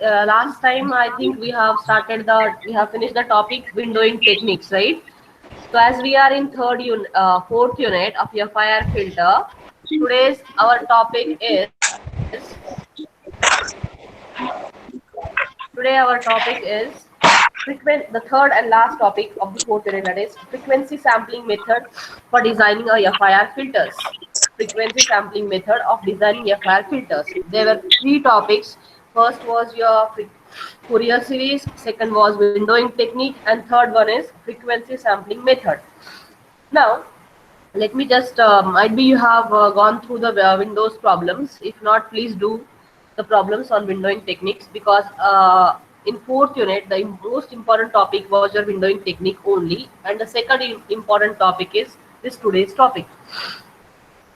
last time I think we have finished the topic windowing techniques, right? So as we are in fourth unit of your fire filter, today's our topic is today our topic is the third and last topic of the fourth unit, that is frequency sampling method for designing a FIR filters. Frequency sampling method of designing FIR filters. There were three topics. First was your Fourier series, second was windowing technique, and third one is frequency sampling method. Now, let me just, might be you have gone through the Windows problems. If not, please do the problems on windowing techniques, because in fourth unit, the most important topic was your windowing technique only. And the second important topic is this today's topic.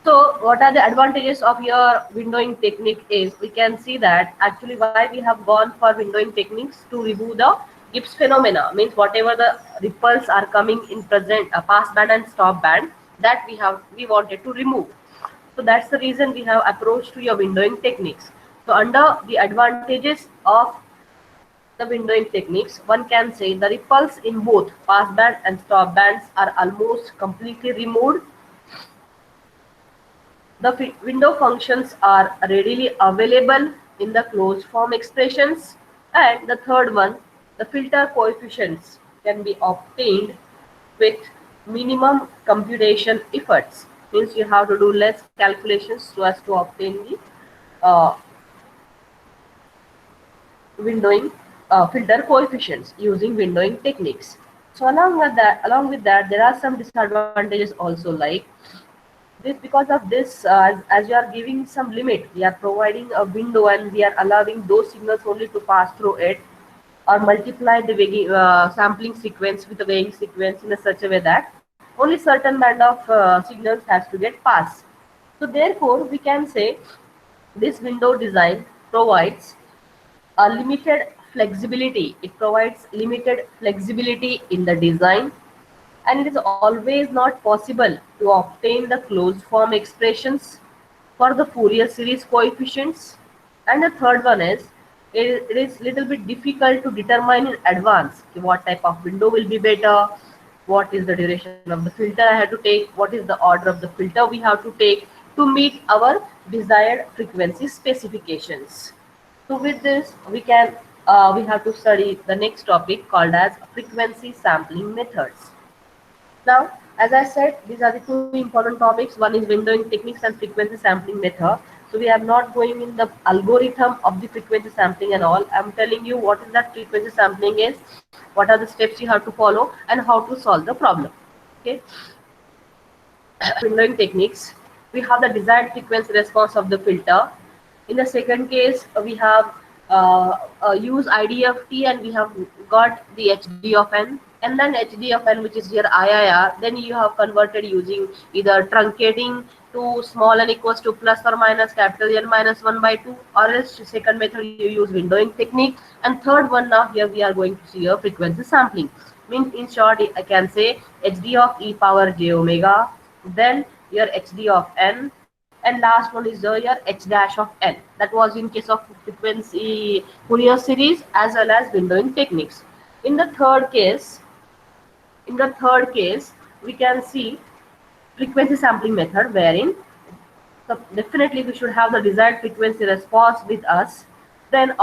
So what are the advantages of your windowing technique is, we can see that actually why we have gone for windowing techniques to remove the Gibbs phenomena, means whatever the ripples are coming in present pass band and stop band, that we wanted to remove. So that's the reason we have approached to your windowing techniques. So under the advantages of the windowing techniques, one can say the ripples in both pass band and stop bands are almost completely removed. The window functions are readily available in the closed form expressions. And the third one, the filter coefficients can be obtained with minimum computation efforts. Means you have to do less calculations so as to obtain the uh, windowing filter coefficients using windowing techniques. So along with that, there are some disadvantages also, like this. Because of this, as you are giving some limit, we are providing a window and we are allowing those signals only to pass through it, or multiply the sampling sequence with the weighing sequence in a such a way that only certain band of signals has to get passed. So therefore we can say this window design provides a limited flexibility. It provides limited flexibility in the design, and it is always not possible to obtain the closed form expressions for the Fourier series coefficients. And the third one is, it is little bit difficult to determine in advance what type of window will be better, what is the duration of the filter I have to take, what is the order of the filter we have to take to meet our desired frequency specifications. So with this, we have to study the next topic called as frequency sampling methods. Now, as I said, these are the two important topics. One is windowing techniques and frequency sampling method. So we are not going in the algorithm of the frequency sampling and all. I'm telling you what is that frequency sampling is, what are the steps you have to follow, and how to solve the problem. Okay. Windowing techniques, we have the desired frequency response of the filter. In the second case, we have use IDFT, and we have got the HD of n, and then HD of n, which is your IIR. Then you have converted using either truncating to small n equals to plus or minus capital N minus 1 by 2, or else second method you use windowing technique. And third one, now here we are going to see a frequency sampling. Means in short, I can say HD of e power j omega, then your HD of n, and last one is your h dash of n. That was in case of frequency Fourier series as well as windowing techniques. In the third case, we can see frequency sampling method, wherein so definitely we should have the desired frequency response with us. Then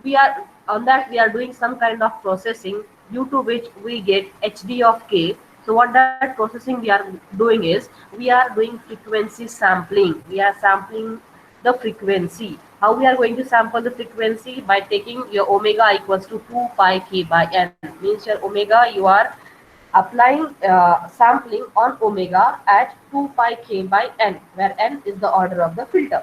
we are doing some kind of processing, due to which we get HD of k. So what that processing we are doing is, we are doing frequency sampling. We are sampling the frequency. How we are going to sample the frequency? By taking your omega equals to 2 pi k by n. Means your omega, you are applying sampling on omega at 2 pi k by n, where n is the order of the filter,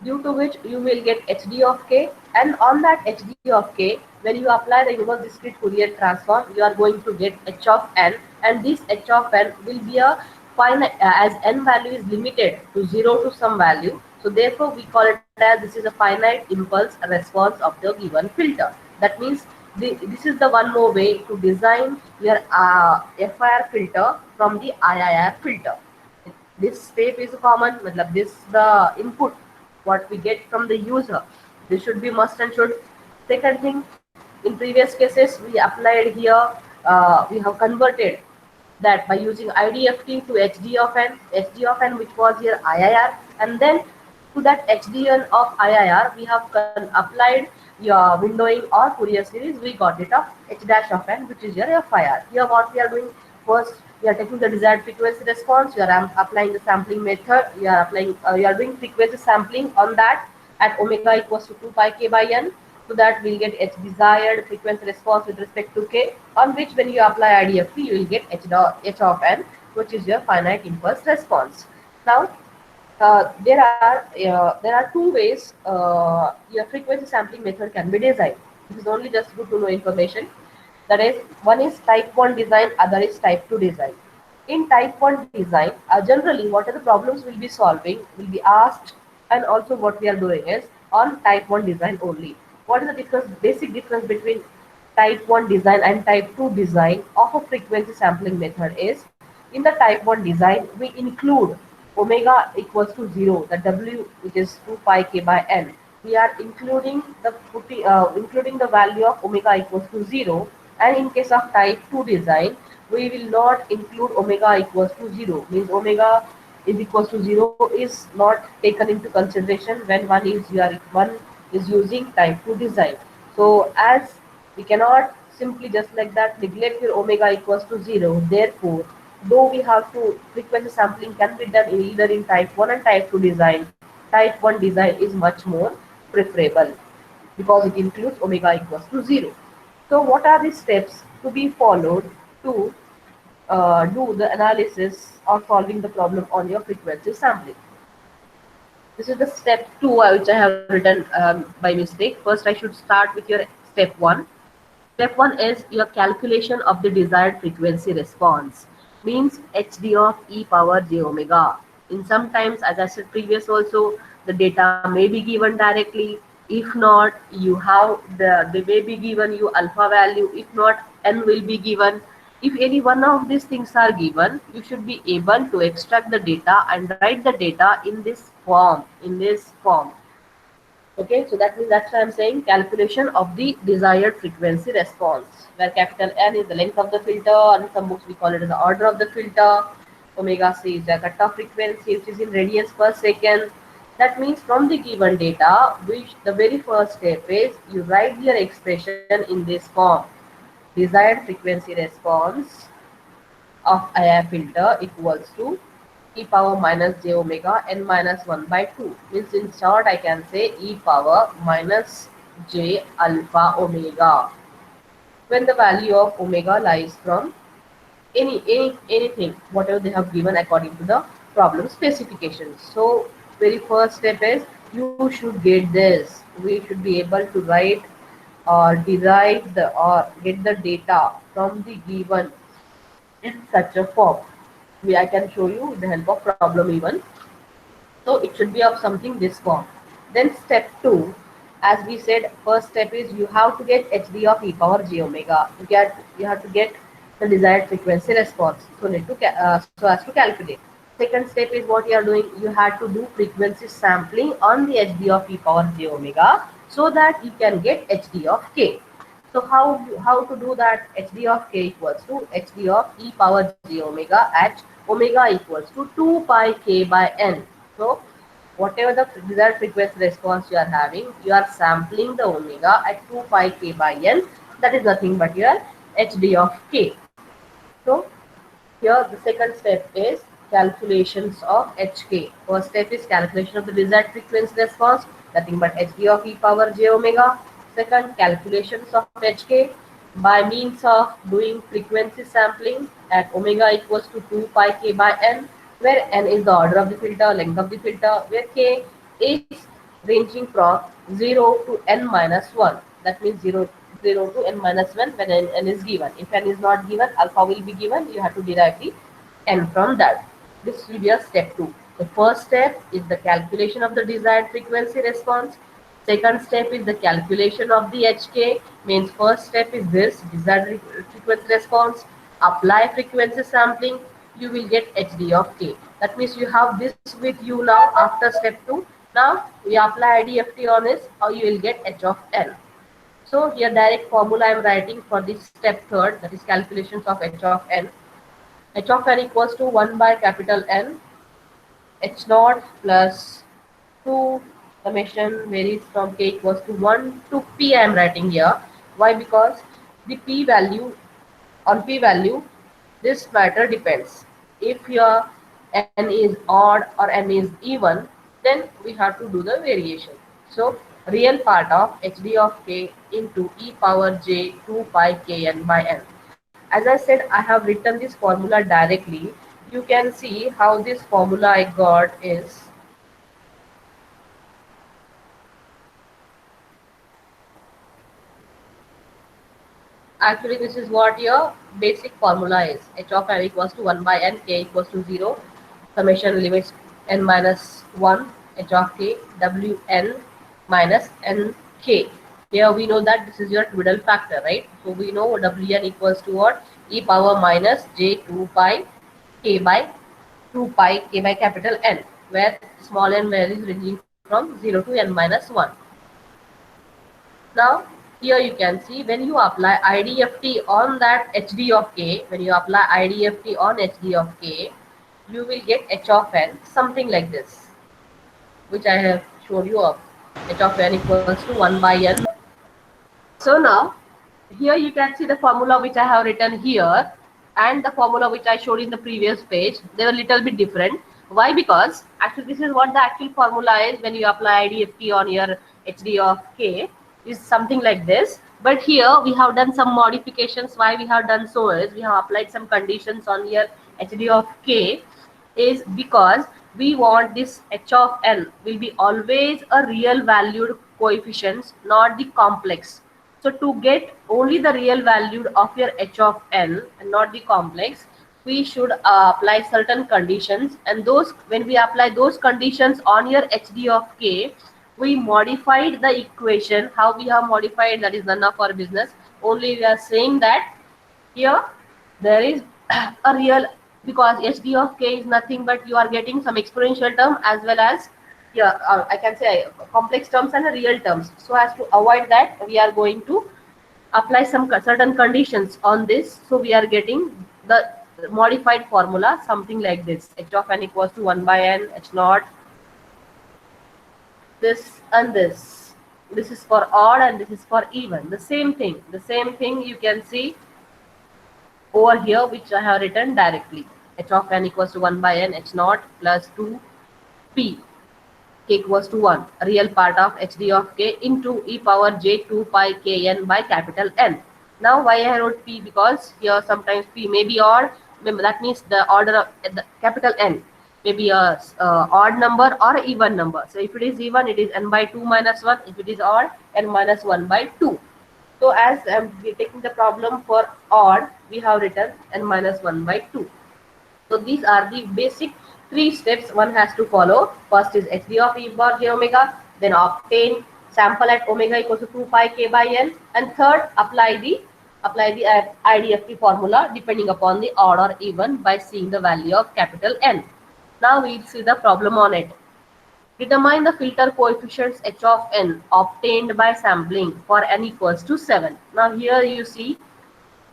due to which you will get HD of k. And on that HD of k, when you apply the inverse discrete Fourier transform, you are going to get h of n, and this h of n will be a finite, as n value is limited to 0 to some value. So therefore we call it as, this is a finite impulse response of the given filter. That means this is the one more way to design your FIR filter from the IIR filter. This step is common, matlab this the input what we get from the user. This should be must and should. Second thing, in previous cases, we applied here, we have converted that by using IDFT to HD of n, HD of n which was here IIR, and then to that HDN of IIR, we have applied your windowing or Fourier series, we got it of H dash of n, which is your FIR. Here what we are doing, first we are taking the desired frequency response, you are applying the sampling method, you are doing frequency sampling on that at omega equals to 2 pi k by n, so that we'll get H desired frequency response with respect to k, on which when you apply IDFT, you will get H of n, which is your finite impulse response. Now, there are two ways your frequency sampling method can be designed. This is only just good to know information. That is, one is type 1 design, other is type 2 design. In type 1 design, generally what are the problems we'll be solving will be asked, and also what we are doing is on type 1 design only. What is the basic difference between type 1 design and type 2 design of a frequency sampling method is, in the type 1 design, we include omega equals to 0, the W which is 2 pi k by n. We are including the value of omega equals to 0, and in case of type 2 design, we will not include omega equals to 0, means omega is equals to 0 is not taken into consideration when one is using type 2 design. So as we cannot simply just like that neglect your omega equals to 0, therefore though we have to frequency sampling can be done either in type 1 and type 2 design, type 1 design is much more preferable because it includes omega equals to 0. So what are the steps to be followed to do the analysis or solving the problem on your frequency sampling? This is the step 2 which I have written by mistake. First I should start with your step 1. Step 1 is your calculation of the desired frequency response, means HD of e power j omega. In sometimes, as I said previous also, the data may be given directly. If not, you have they may be given you alpha value. If not, n will be given. If any one of these things are given, you should be able to extract the data and write the data in this form. Okay, so that's why I'm saying calculation of the desired frequency response, where capital N is the length of the filter, and some books we call it as the order of the filter. Omega C is the cutoff frequency, which is in radians per second. That means from the given data, which the very first step is you write your expression in this form. Desired frequency response of IR filter equals to e power minus j omega n minus 1 by 2. Means in short I can say e power minus j alpha omega, when the value of omega lies from anything whatever they have given according to the problem specifications. So very first step is you should get this. We should be able to write or derive the or get the data from the given in such a form. I can show you with the help of problem even. So it should be of something this form. Then step 2, as we said, first step is you have to get HD of e power j omega. You have to get the desired frequency response. So need to so as to calculate. Second step is what you are doing. You have to do frequency sampling on the HD of e power j omega so that you can get HD of k. So how to do that? HD of k equals to HD of e power j omega at omega equals to 2 pi k by n. So whatever the desired frequency response you are having, you are sampling the omega at 2 pi k by n. That is nothing but your HD of k. So here the second step is calculations of HK. First step is calculation of the desired frequency response, nothing but HD of e power j omega. Second, calculations of HK by means of doing frequency sampling at omega equals to 2 pi k by n, where n is the order of the filter, length of the filter, where k is ranging from 0 to n minus 1. That means 0 to n minus 1 when n is given. If n is not given, alpha will be given. You have to derive the n from that. This will be a step 2. The first step is the calculation of the desired frequency response. Second step is the calculation of the HK. Means first step is this desired frequency response. Apply frequency sampling. You will get HD of k. That means you have this with you now after step 2. Now we apply IDFT on this, or you will get h of n. So here direct formula I am writing for the step third, that is calculations of h of n. H of n equals to 1 by capital N h naught plus 2 summation varies from k equals to 1 to p I am writing here. Why? Because the p value, on p value, this matter depends. If your n is odd or n is even, then we have to do the variation. So real part of hd of k into e power j 2 pi kn by n. As I said, I have written this formula directly. You can see how this formula I got is, actually this is what your basic formula is. H of n equals to 1 by n, k equals to 0, summation limits n minus 1, h of k, wn minus nk. Here we know that this is your twiddle factor, right? So we know wn equals to what? E power minus j 2 pi k by 2 pi k by capital N, where small n varies ranging from 0 to n minus 1. Now here you can see when you apply IDFT on that HD of k, when you apply IDFT on HD of k, you will get h of n something like this, which I have showed you of. H of n equals to 1 by n. So now here you can see the formula which I have written here and the formula which I showed in the previous page. They were a little bit different. Why? Because actually this is what the actual formula is when you apply IDFT on your HD of k, is something like this. But here we have done some modifications. Why we have done so is we have applied some conditions on your HD of k, is because we want this h of n will be always a real valued coefficients, not the complex. So to get only the real value of your h of n and not the complex, we should apply certain conditions, and those, when we apply those conditions on your hd of k, we modified the equation. How we have modified, that is none of our business. Only we are saying that here there is a real, because hd of k is nothing but you are getting some exponential term as well as, yeah, I can say complex terms and real terms. So as to avoid that, we are going to apply some certain conditions on this. So we are getting the modified formula something like this: h of n equals to 1 by n h naught, this and this. This is for odd and this is for even. The same thing you can see over here, which I have written directly. H of n equals to 1 by n h naught plus 2 p k equals to 1, real part of hd of k into e power j 2 pi kn by capital N. Now why I wrote p? Because here sometimes p may be odd. That means the order of the capital N may be a odd number or even number. So if it is even, it is n by 2 minus 1. If it is odd, n minus 1 by 2. So as I'm taking the problem for odd, we have written n minus 1 by 2. So these are the basic three steps one has to follow. First is hd of e bar j omega, then obtain sample at omega equals to 2 pi k by n, and third apply the IDFT formula depending upon the odd or even by seeing the value of capital N. Now we'll see the problem on it. Determine the filter coefficients h of n obtained by sampling for n equals to 7. Now here you see,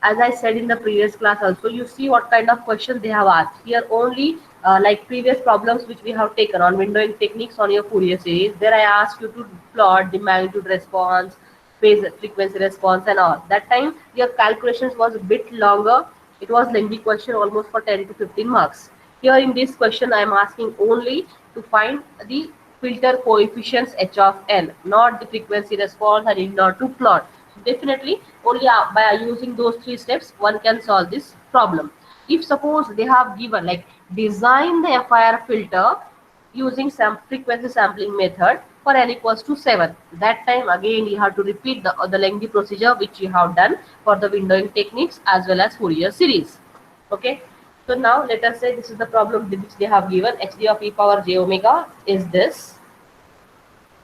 as I said in the previous class also, you see what kind of questions they have asked. Here only like previous problems which we have taken on windowing techniques on your Fourier series, there I asked you to plot the magnitude response, phase frequency response and all. That time your calculations was a bit longer. It was lengthy question, almost for 10 to 15 marks. Here in this question I am asking only to find the filter coefficients h of n, not the frequency response, and need not to plot. Definitely only by using those three steps one can solve this problem. If suppose they have given like design the FIR filter using some frequency sampling method for n equals to 7, that time again you have to repeat the lengthy procedure which you have done for the windowing techniques as well as Fourier series. Okay, so now let us say this is the problem which they have given. hd of e power j omega is this.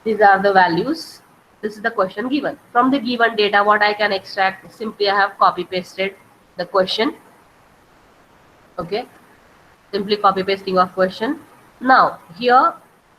These are the values. This is the question given. From the given data, what I can extract? Simply I have copy pasted the question. Okay, simply copy pasting of question. Now here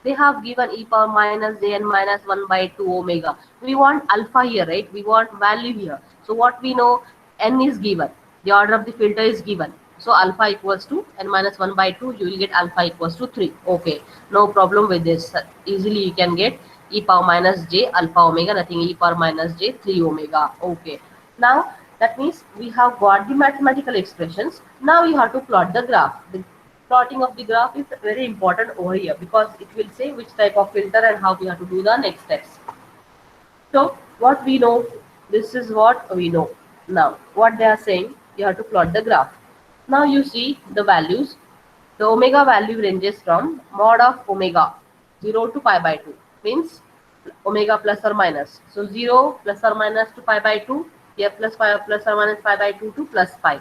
they have given e power minus j n minus 1 by 2 omega. We want alpha here, right? We want value here. So what we know, n is given, the order of the filter is given. So alpha equals to n minus 1 by 2, you will get alpha equals to 3. Okay, no problem with this. Easily you can get e power minus j alpha omega, nothing, e power minus j 3 omega. Okay, now that means we have got the mathematical expressions. Now you have to plot the graph. The plotting of the graph is very important over here because it will say which type of filter and how we have to do the next steps. So what we know, this is what we know. Now what they are saying, you have to plot the graph. Now you see the values. The omega value ranges from mod of omega 0 to pi by 2, means omega plus or minus. So 0 plus or minus to pi by 2, here plus pi plus or minus pi by 2 to plus pi.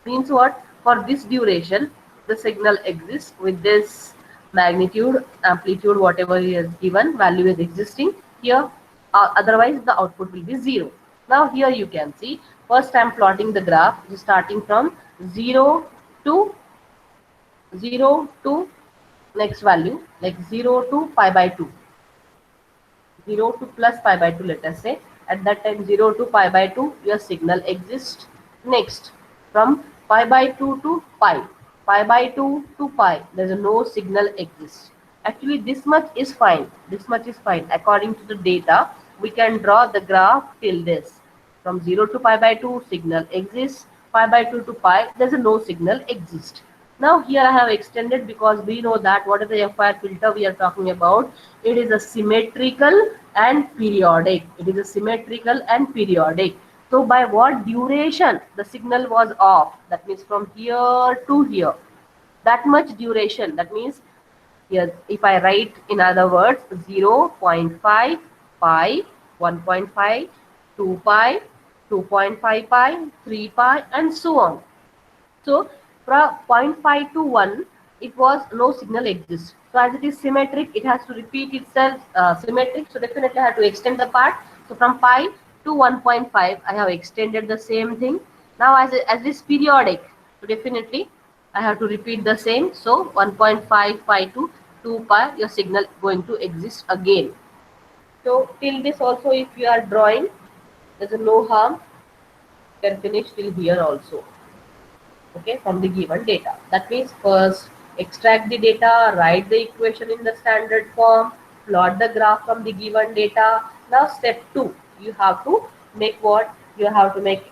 Means what? For this duration, the signal exists with this magnitude, amplitude, whatever is given, value is existing here. Otherwise, the output will be 0. Now here you can see, first I am plotting the graph starting from 0 to 0 to next value, like 0 to pi by 2, 0 to plus pi by 2, let us say. At that time 0 to pi by 2 your signal exists. Next, from pi by 2 to pi by 2 to pi, there is no signal exists. Actually this much is fine, this much is fine. According to the data we can draw the graph till this. From 0 to pi by 2 signal exists, pi by 2 to pi there is no signal exist. Now here I have extended because we know that what is the FIR filter we are talking about. It is a symmetrical and periodic. It is a symmetrical and periodic. So by what duration the signal was off? That means from here to here. That much duration. That means here if I write in other words 0.5 pi, 1.5, 2 pi, 2.5 pi, 3 pi and so on. So from 0.5 to 1, it was no signal exists. So as it is symmetric, it has to repeat itself symmetric. So definitely I have to extend the part. So from pi to 1.5, I have extended the same thing. Now as it is periodic, so definitely I have to repeat the same. So 1.5 pi to 2 pi, your signal going to exist again. So till this also, if you are drawing, there is no harm. You can finish till here also. Okay, from the given data. That means first extract the data, write the equation in the standard form, plot the graph from the given data. Now step 2, you have to make what? You have to make,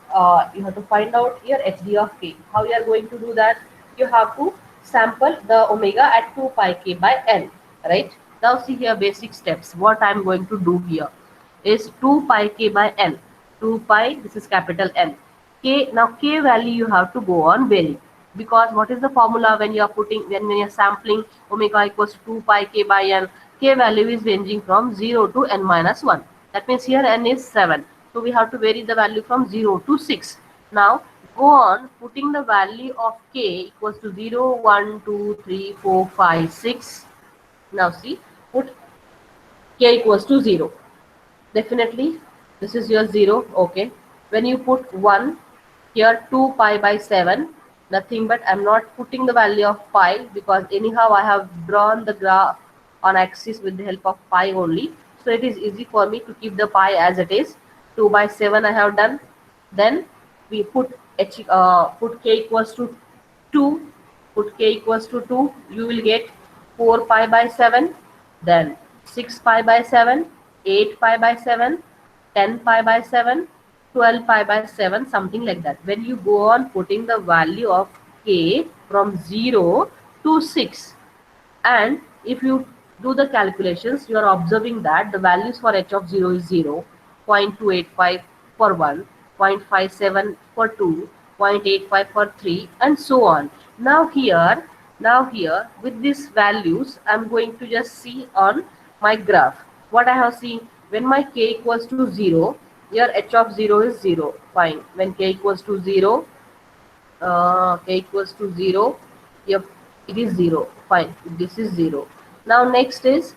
you have to find out your HD of k. How you are going to do that? You have to sample the omega at 2 pi k by n, right? Now see here basic steps. What I am going to do here is 2 pi k by n. 2 pi, this is capital N. K, now k value you have to go on varying, because what is the formula when you are putting, when you are sampling omega equals to 2 pi k by n, k value is ranging from 0 to n minus 1. That means here n is 7. So we have to vary the value from 0 to 6. Now go on putting the value of k equals to 0, 1, 2, 3, 4, 5, 6. Now see, put k equals to 0. Definitely this is your 0. Okay, when you put 1 here, 2 pi by 7, nothing but I'm not putting the value of pi because anyhow I have drawn the graph on axis with the help of pi only, so it is easy for me to keep the pi as it is. 2 by 7 I have done. Then we put put k equals to 2, put k equals to 2, you will get 4 pi by 7, then 6 pi by 7, 8 pi by 7, 10 pi by 7, 12 pi by 7, something like that. When you go on putting the value of k from 0 to 6, and if you do the calculations, you are observing that the values for h of 0 is 0, 0.285 for 1, 0.57 for 2, 0.85 for 3 and so on. Now here with these values I'm going to just see on my graph what I have seen. When my k equals to 0, your h of 0 is 0, fine. When k equals to 0, k equals to 0, yep, it is 0, fine, this is 0. Now next is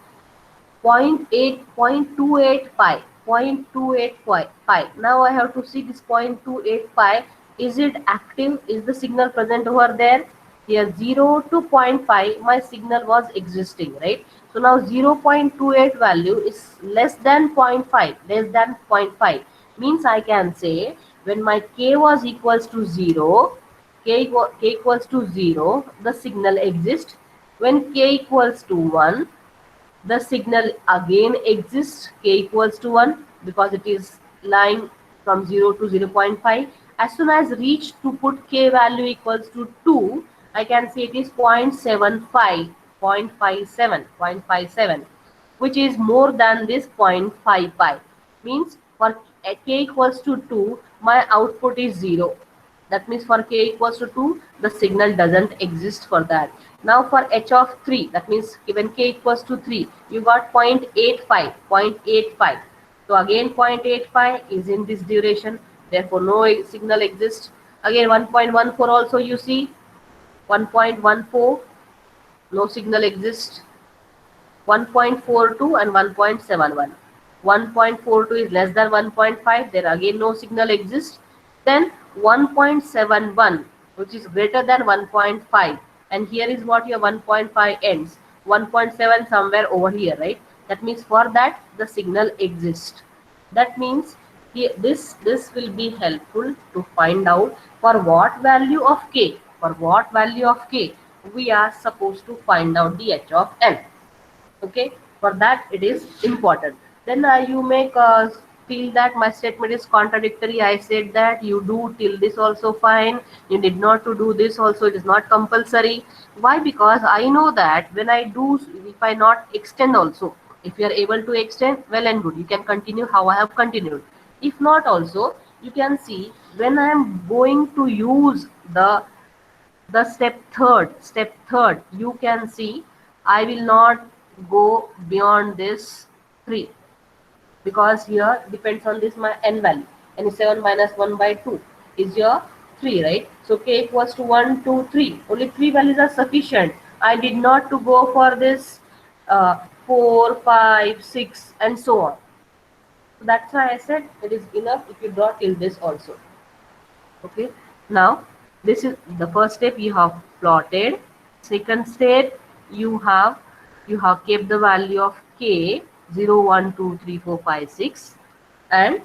0.28 pi, 0.28 pi. Now I have to see this 0.28 pi, is it active, is the signal present over there? Here 0 to 0.5 my signal was existing, right? So now 0.28 value is less than 0.5, less than zero point 0.5, means I can say when my k was equals to 0, k equals to 0, the signal exists. When k equals to 1, the signal again exists, k equals to 1, because it is lying from 0 to 0 0.5. As soon as reach to put k value equals to 2, I can say it is 0.75, 0.57, 0.57, which is more than this 0.55. Means for k equals to 2, my output is 0. That means for k equals to 2, the signal doesn't exist for that. Now for h of 3, that means given k equals to 3, you got 0.85, 0.85. So again 0.85 is in this duration, therefore no signal exists. Again 1.14 also you see, 1.14, no signal exists. 1.42 and 1.71. 1.42 is less than 1.5, there again no signal exists. Then 1.71, which is greater than 1.5, and here is what your 1.5 ends. 1.7 somewhere over here, right? That means for that the signal exists. That means here, this will be helpful to find out for what value of k, for what value of k we are supposed to find out the h of n. Okay, for that it is important. Then you make feel that my statement is contradictory. I said that you do till this also fine, you did not to do this also, it is not compulsory. Why? Because I know that when I do, if I not extend also, if you are able to extend, well and good, you can continue how I have continued. If not also, you can see when I am going to use the step third, you can see I will not go beyond this 3, because here depends on this my n value, and 7 minus 1 by 2 is your 3, right? So k equals to 1 2 3, only 3 values are sufficient. I did not to go for this 4 5 6 and so on. So that's why I said it is enough if you draw till this also. Okay, now this is the first step you have plotted. Second step, you have kept the value of k 0 1 2 3 4 5 6, and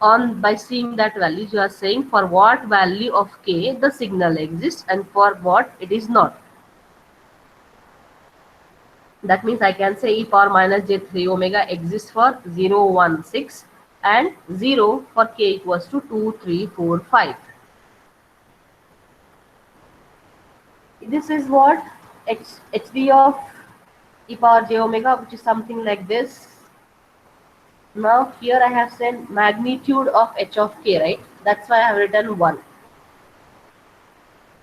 on by seeing that values you are saying for what value of k the signal exists and for what it is not. That means I can say e power minus j3 omega exists for 0 1 6 and 0 for k equals to 2 3 4 5. This is what hd of e power j omega, which is something like this. Now here I have said magnitude of h of k, right? That's why I have written 1.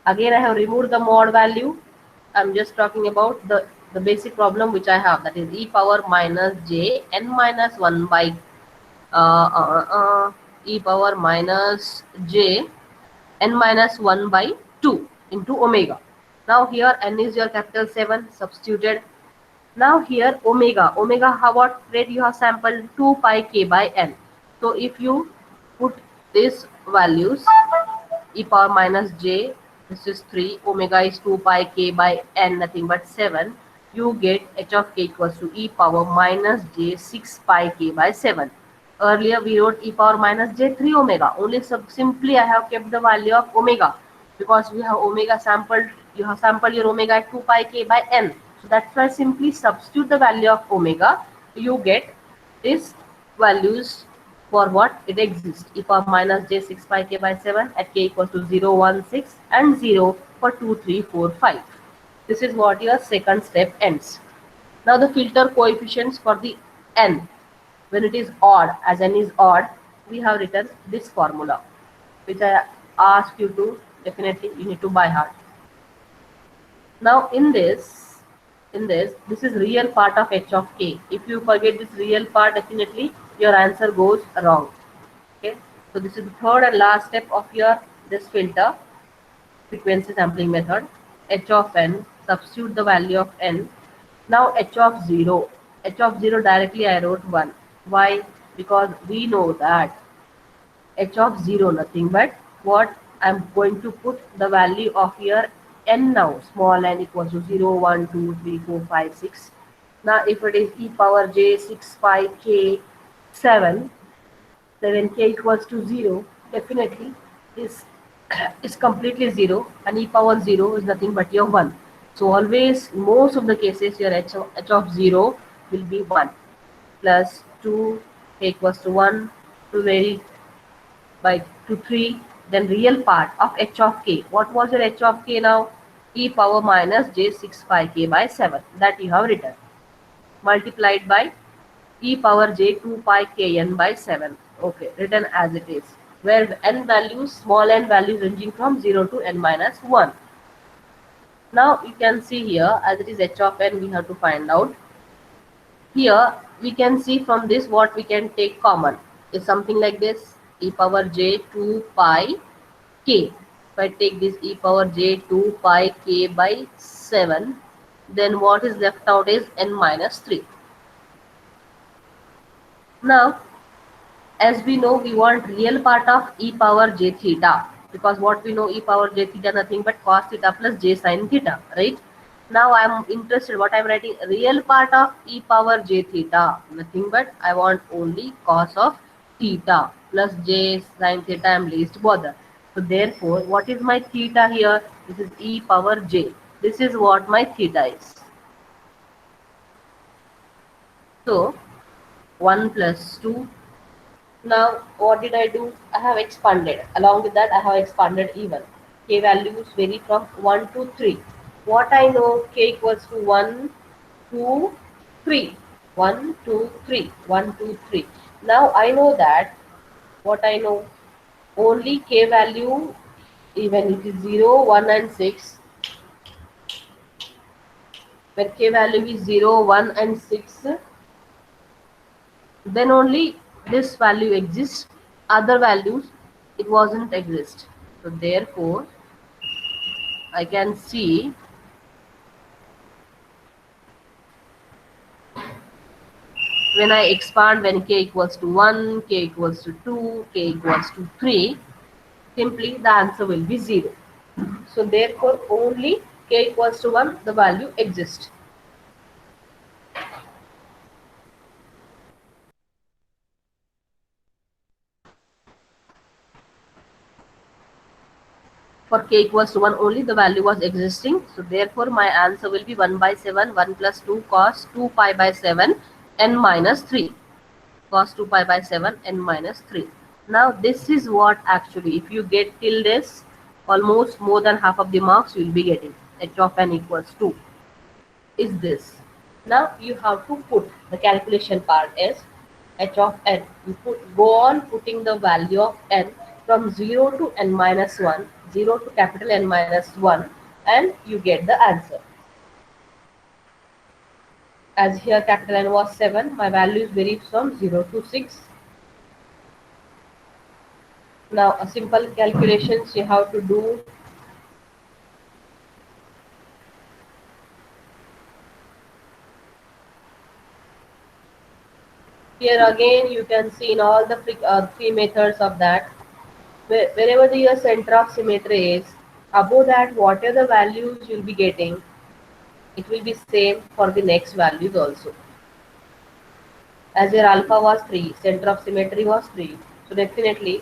Again I have removed the mod value. I'm just talking about the basic problem which I have, that is e power minus j n minus 1 by e power minus j n minus 1 by 2 into omega. Now here n is your capital 7 substituted. Now here omega what rate you have sampled? 2 pi k by n. So if you put these values, e power minus j, this is 3, omega is 2 pi k by n, nothing but 7, you get h of k equals to e power minus j 6 pi k by 7. Earlier we wrote e power minus j 3 omega, only simply I have kept the value of omega, because we have omega sampled, you have sampled your omega at 2 pi k by n. So that's why simply substitute the value of omega, you get these values for what it exists, e power minus j 6 pi k by 7 at k equals to 0 1 6 and 0 for 2 3 4 5. This is what your second step ends. Now the filter coefficients for the n, when it is odd, as n is odd, we have written this formula, which I ask you to definitely you need to by heart. Now in this is real part of h of k. If you forget this real part, definitely your answer goes wrong. Okay, so this is the third and last step of your this filter frequency sampling method. H of n, substitute the value of n. Now h of 0, directly I wrote 1. Why? Because we know that h of 0 nothing but what I'm going to put the value of your n now, small n equals to 0, 1, 2, 3, 4, 5, 6. Now if it is e power j 6 pi k 7, then when k equals to 0, definitely this is completely 0, and e power 0 is nothing but your 1. So always, most of the cases, your h of 0 will be 1, plus 2 k equals to 1, to vary by to 3. Then real part of h of k. What was your h of k now? E power minus j 6 pi k by 7, that you have written, multiplied by e power j 2 pi kn by 7. Okay, written as it is, where n values, small n values ranging from 0 to n minus 1. Now you can see here, as it is h of n, we have to find out. Here we can see from this what we can take common is something like this: e power j 2 pi k. If I take this e power j 2 pi k by 7, then what is left out is n minus 3. Now, as we know, we want real part of e power j theta, because what we know, e power j theta nothing but cos theta plus j sin theta, right? Now I am interested, what I am writing, real part of e power j theta, nothing but I want only cos of theta plus j sin theta. I am least bother. So therefore, what is my theta here? This is e power j. This is what my theta is. So 1 plus 2. Now, what did I do? I have expanded. Along with that, I have expanded even. K values vary from 1 to 3. What I know, k equals to 1, 2, 3. 1, 2, 3. 1, 2, 3. Now, I know that, what I know, only k value, even it is 0, 1 and 6. When k value is 0, 1 and 6, then only this value exists. Other values, it wasn't exist. So therefore, I can see when I expand, when k equals to 1, k equals to 2, k equals to 3, simply the answer will be 0. So therefore, only k equals to 1, the value exists. For k equals to 1, only the value was existing. So therefore, my answer will be 1 by 7, 1 plus 2 cos 2 pi by 7, n minus 3. Cos 2 pi by 7, n minus 3. Now this is what actually, if you get till this, almost more than half of the marks you will be getting. H of n equals 2 is this. Now you have to put the calculation part as h of n. You go on putting the value of n from 0 to n minus 1, 0 to capital N minus 1, and you get the answer. As here capital N was 7, my values vary from 0 to 6. Now a simple calculations you have to do. Here again you can see in all the three methods of that, wherever the your center of symmetry is, above that whatever the values you will be getting, it will be same for the next values also. As your alpha was 3, center of symmetry was 3. So definitely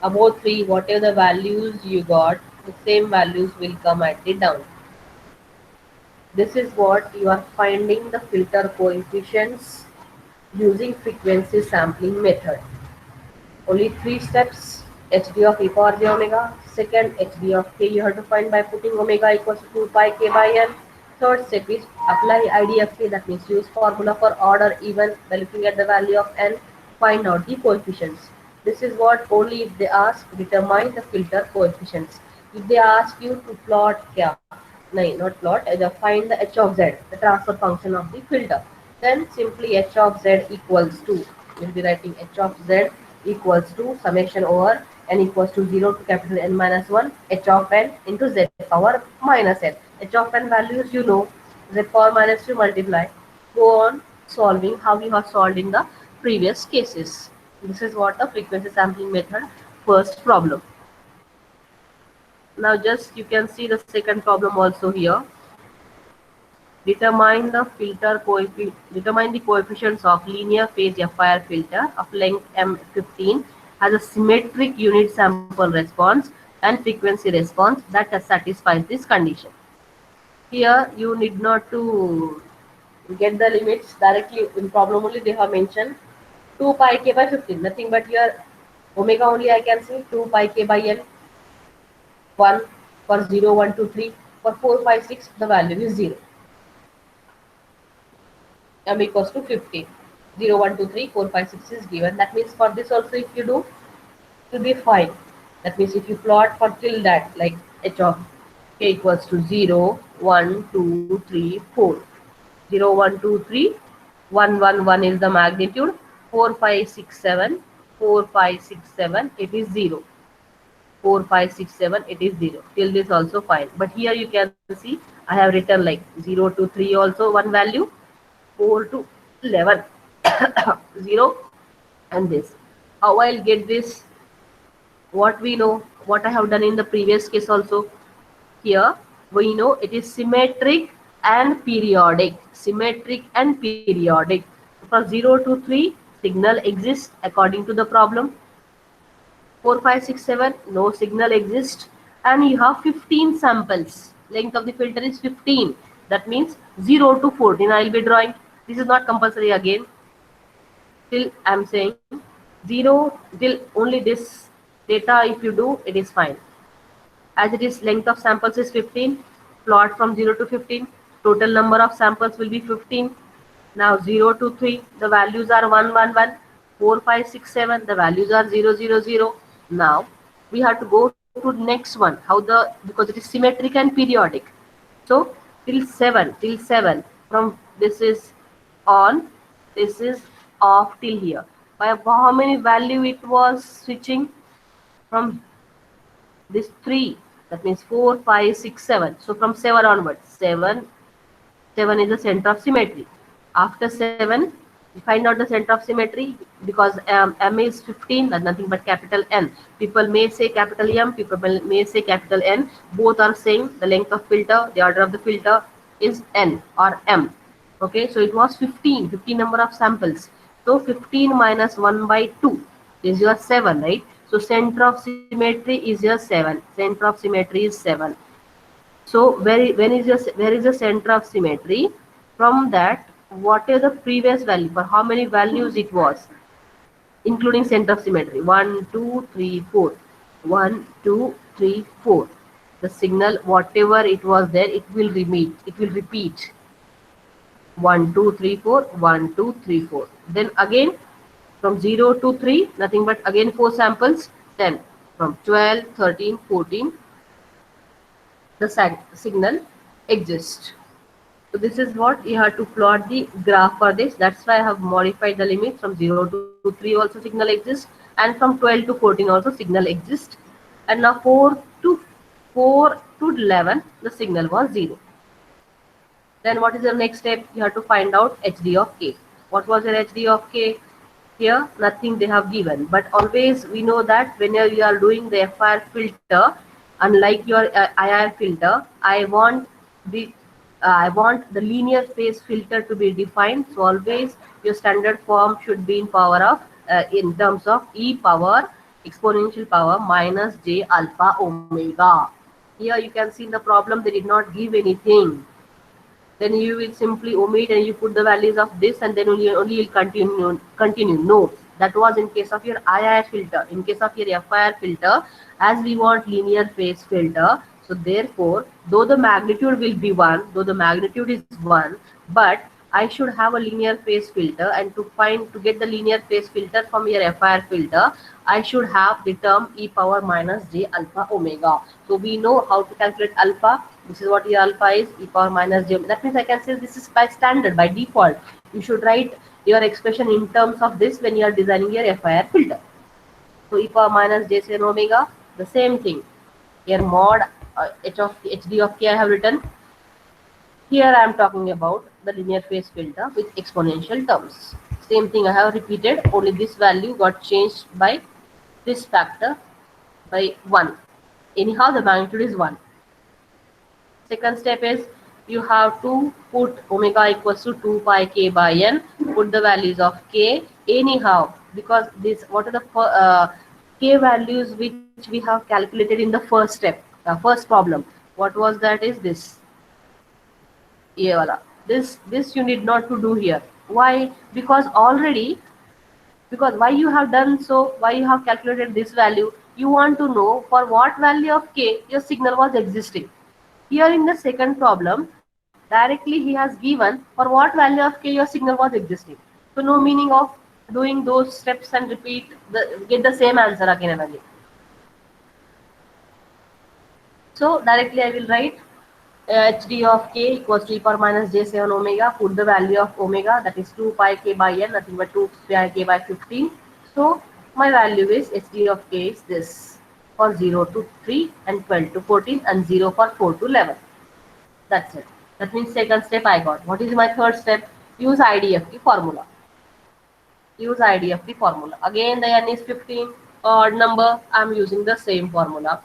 above 3, whatever the values you got, the same values will come at the down. This is what you are finding the filter coefficients using frequency sampling method. Only 3 steps: hd of e power j omega. Second, hd of k you have to find by putting omega equals to 2 pi k by n. Third step is apply IDFT, that means use formula for odd or even by looking at the value of n, find out the coefficients. This is what only if they ask, determine the filter coefficients. If they ask you to plot kya, no, not plot, find the h of z, the transfer function of the filter, then simply h of z equals to, we'll be writing h of z equals to summation over n equals to 0 to capital N minus 1, h of n into z power minus n. H of n values you know, z power minus 2 multiply. Go on solving how you have solved in the previous cases. This is what the frequency sampling method first problem. Now just you can see the second problem also here. Determine the coefficients of linear phase FIR filter of length M15 has a symmetric unit sample response and frequency response that satisfies this condition. Here you need not to get the limits directly in problem only they have mentioned 2 pi k by 15, nothing but your omega only I can see 2 pi k by n, 1 for 0, 1, 2, 3, for 4, 5, 6 the value is 0, m equals to 15, 0, 1, 2, 3, 4, 5, 6 is given. That means for this also if you do, it will be fine. That means if you plot for till that like h of k equals to 0, 1, 2, 3, 4. 0, 1, 2, 3, 1, 1, 1 is the magnitude, 4, 5, 6, 7, 4, 5, 6, 7, it is 0. 4, 5, 6, 7, it is 0. Till this also fine. But here you can see I have written like 0 to 3 also one value, 4 to 11, 0, and this. How I'll get this? What we know, what I have done in the previous case also. Here we know it is symmetric and periodic. Symmetric and periodic. From 0 to 3, signal exists according to the problem. 4, 5, 6, 7, no signal exists. And you have 15 samples. Length of the filter is 15. That means 0 to 14 I will be drawing. This is not compulsory again. Till I am saying 0 till only this data if you do it is fine. As it is length of samples is 15, plot from 0 to 15, total number of samples will be 15. Now 0 to 3, the values are 1, 1, 1, 4, 5, 6, 7, the values are 0, 0, 0. Now we have to go to next one, how the, because it is symmetric and periodic. So till 7, from this is on, this is off till here. By how many value it was switching? From this 3, that means 4, 5, 6, 7. So from 7 onwards, 7 is the center of symmetry. After 7 we find out the center of symmetry, because m is 15, that's nothing but capital N. People may say capital M, people may say capital N, both are saying the length of filter, the order of the filter is N or M. Okay, so it was 15 number of samples. So 15 minus 1 by 2 is your 7, right? So center of symmetry is your 7. Center of symmetry is 7. So where is the center of symmetry? From that, what is the previous value? For how many values it was, including center of symmetry? 1, 2, 3, 4. 1, 2, 3, 4. The signal, whatever it was there, it will repeat. It will repeat. 1, 2, 3, 4. 1, 2, 3, 4. Then again from 0 to 3, nothing but again 4 samples. Then from 12, 13, 14, the signal exists. So this is what you have to plot the graph for this. That's why I have modified the limit from 0 to 3 also signal exists, and from 12 to 14 also signal exists. And now 4 to 11 the signal was 0. Then what is the next step? You have to find out HD of K. What was your HD of K? Here nothing they have given, but always we know that whenever you are doing the FIR filter, unlike your IR filter, I want the linear phase filter to be defined. So always your standard form should be in power of in terms of e power exponential power minus j alpha omega. Here you can see in the problem they did not give anything. Then you will simply omit and you put the values of this, and then only you'll continue. No, that was in case of your IIR filter. In case of your FIR filter, as we want linear phase filter, so therefore though the magnitude will be 1, though the magnitude is 1, but I should have a linear phase filter, and to get the linear phase filter from your FIR filter, I should have the term e power minus j alpha omega. So we know how to calculate alpha. This is what your alpha is, e power minus j. That means I can say this is by standard, by default. You should write your expression in terms of this when you are designing your FIR filter. So e power minus j sin omega, the same thing. Here mod hd of k I have written. Here I am talking about the linear phase filter with exponential terms. Same thing I have repeated, only this value got changed by this factor by 1. Anyhow, the magnitude is 1. Second step is you have to put omega equals to 2 pi k by n, put the values of k anyhow, because this, what are the k values which we have calculated in the first step, first problem. What was that? Is this, ye wala. This you need not to do here. Why? Because already, because why you have done so, why you have calculated this value, you want to know for what value of k your signal was existing. Here in the second problem, directly he has given for what value of k your signal was existing. So no meaning of doing those steps and repeat get the same answer again and again. So directly I will write hd of k equals to e power minus j7 omega. Put the value of omega, that is 2 pi k by n, nothing but 2 pi k by 15. So my value is hd of k is this, for 0 to 3 and 12 to 14 and 0 for 4 to 11. That's it. That means second step I got. What is my third step? Use IDFT formula. Use IDFT formula. Again the n is 15, odd number. I'm using the same formula.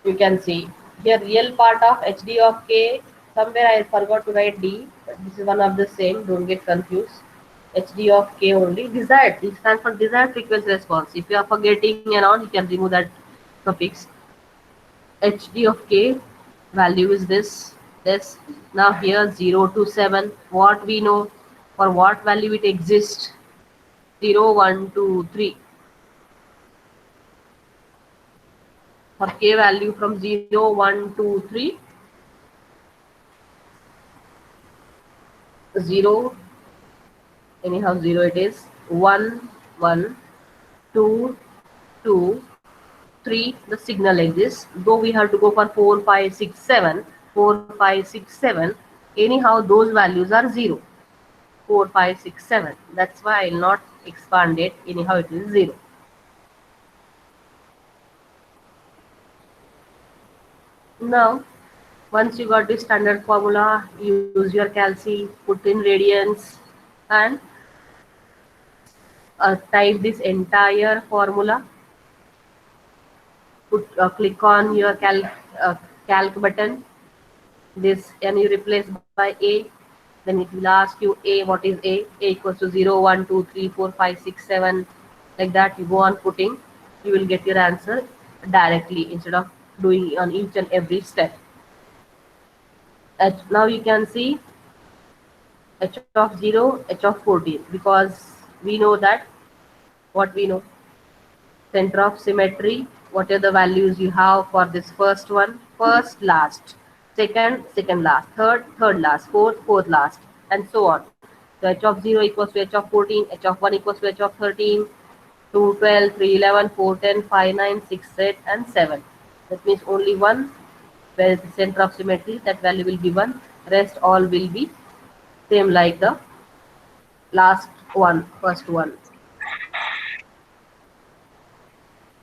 You can see here real part of hd of k. Somewhere I forgot to write d, but this is one of the same. Don't get confused. hd of k only. Desired. This stands for desired frequency response. If you are forgetting and all, you can remove that suffix. hd of k value is this. Now here 0 to 7, what we know, for what value it exists, 0 1 2 3. For k value from 0 1 2 3, 0, anyhow 0 it is, 1 1 2 2 3, the signal exists. Though we have to go for 4 5 6 7, 4 5 6 7, anyhow those values are 0, 4 5 6 7. That's why I'll not expand it, anyhow it is 0. Now once you got the standard formula, use your calci, put in radians, and type this entire formula. Click on your calc button, this, and you replace by a. Then it will ask you a, what is a equals to 0 1 2 3 4 5 6 7, like that. You go on putting, you will get your answer directly instead of doing on each and every step. Now you can see h of 0, h of 14, because we know that, what we know, center of symmetry, what are the values you have for this first one, first last, second second last, third third last, fourth fourth last, and so on. So h of 0 equals to h of 14, h of 1 equals to h of 13, 2 12 3 11 4 10 5 9 6 8 and 7. That means only one where is the center of symmetry, that value will be 1, rest all will be same like the last one, first one.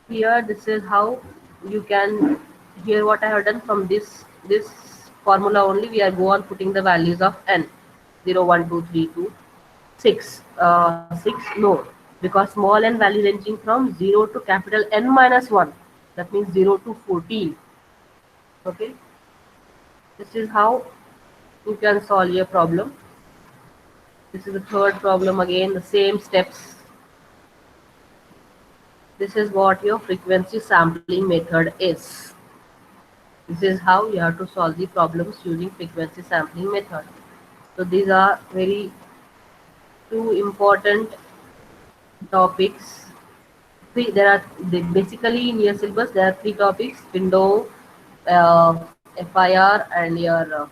Here this is how you can, here what I have done from this formula only, we are go on putting the values of n, 0 1 2 3 2 6 6, no, because small n value ranging from 0 to capital N minus 1, that means 0 to 14. Okay, this is how you can solve your problem. This is the third problem, again the same steps. This is what your frequency sampling method is. This is how you have to solve the problems using frequency sampling method. So these are very two important topics. There are, basically in your syllabus there are three topics: window, FIR, and your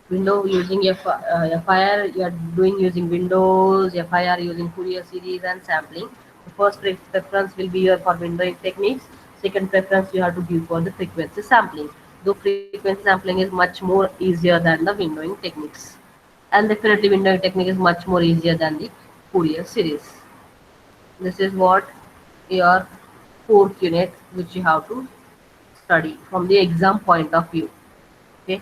window using FIR. You are doing using Windows, FIR using Fourier series and sampling. The first preference will be your for windowing techniques. Second preference you have to give for the frequency sampling. Though frequency sampling is much more easier than the windowing techniques, and definitely windowing technique is much more easier than the Fourier series. This is what your fourth unit which you have to study from the exam point of view. Okay.